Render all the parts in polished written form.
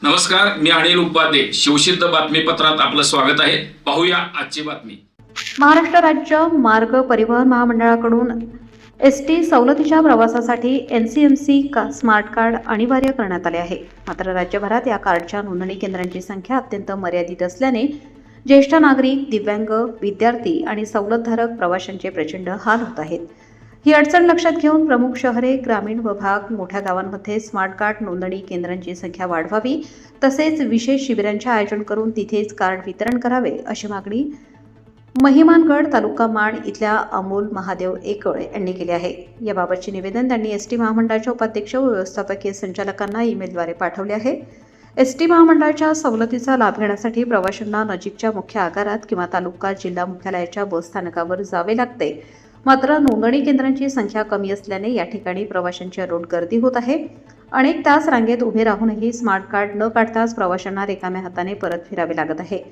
नमस्कार, मी अनिल उपाध्ये. शिवसिद्ध बातमीपत्रात आपलं स्वागत आहे. पाहूया आजची बातमी. महाराष्ट्र राज्य मार्ग परिवहन महामंडळाकडून एसटी सवलतीच्या प्रवासासाठी NCMC स्मार्ट कार्ड अनिवार्य करण्यात आले आहे. मात्र राज्यभरात या कार्डच्या नोंदणी केंद्रांची संख्या अत्यंत मर्यादित असल्याने ज्येष्ठ नागरिक, दिव्यांग, विद्यार्थी आणि सवलतधारक प्रवाशांचे प्रचंड हाल होत आहेत. ही अडचण लक्षात घेऊन प्रमुख शहरे, ग्रामीण भाग, मोठ्या गावांमध्ये स्मार्ट कार्ड नोंदणी केंद्रांची संख्या वाढवावी, तसेच विशेष शिबिरांचे आयोजन करून तिथेच कार्ड वितरण करावे अशी मागणी महिमानगड तालुका माण इथल्या अमोल महादेव एकळे यांनी केली आहे. याबाबतचे निवेदन त्यांनी एसटी महामंडळाच्या उपाध्यक्ष व व्यवस्थापकीय संचालकांना ईमेलद्वारे पाठवले आहे. एसटी महामंडळाच्या सवलतीचा लाभ घेण्यासाठी प्रवाशांना नजीकच्या मुख्य आगारात किंवा तालुका जिल्हा मुख्यालयाच्या बसस्थानकावर जावे लागते. मात्र नोंदणी केंद्रांची संख्या कमी असल्याने या ठिकाणी प्रवाशांची रोड गर्दी होत आहे. अनेक तास रांगेत उभे राहूनही स्मार्ट कार्ड न काढताच प्रवाशांना रिकाम्या हाताने परत फिरावे लागत आहे.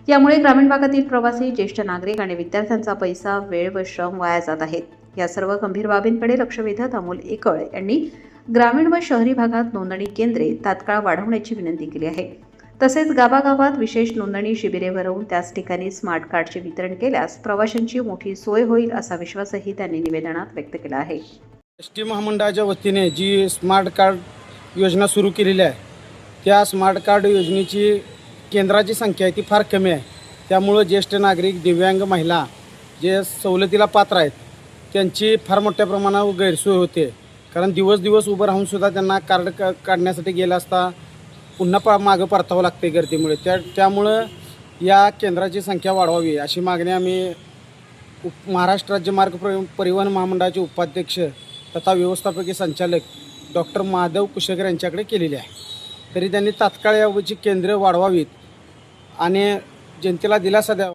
यामुळे ग्रामीण भागातील प्रवासी, ज्येष्ठ नागरिक आणि विद्यार्थ्यांचा पैसा, वेळ व श्रम वाया जात आहेत. या सर्व गंभीर बाबींकडे लक्ष वेधत अमोल एकळे यांनी ग्रामीण व शहरी भागात नोंदणी केंद्रे तात्काळ वाढवण्याची विनंती केली आहे. तसेच गावागावात विशेष नोंदणी शिबिरे भरवून त्याच ठिकाणी स्मार्ट कार्डचे वितरण केल्यास प्रवाशांची मोठी सोय होईल असा विश्वासही त्यांनी निवेदनात व्यक्त केला आहे. एसटी महामंडळाच्या वतीने जी स्मार्ट कार्ड योजना सुरू केलेली आहे, त्या स्मार्ट कार्ड योजनेची केंद्राची संख्या आहे ती फार कमी आहे. त्यामुळं ज्येष्ठ नागरिक, दिव्यांग, महिला जे सवलतीला पात्र आहेत त्यांची फार मोठ्या प्रमाणावर गैरसोय होते. कारण दिवस दिवस उभं राहूनसुद्धा त्यांना कार्ड काढण्यासाठी गेलं असता पुन्हा मागं परतावं लागते गर्दीमुळे. त्यामुळं या केंद्राची संख्या वाढवावी अशी मागणी आम्ही महाराष्ट्र राज्य मार्ग परिवहन महामंडळाचे उपाध्यक्ष तथा व्यवस्थापकीय संचालक डॉक्टर महादेव कुशेकर यांच्याकडे केलेली आहे. तरी त्यांनी तात्काळ याची केंद्रे वाढवावीत आणि जनतेला दिलासा द्यावा.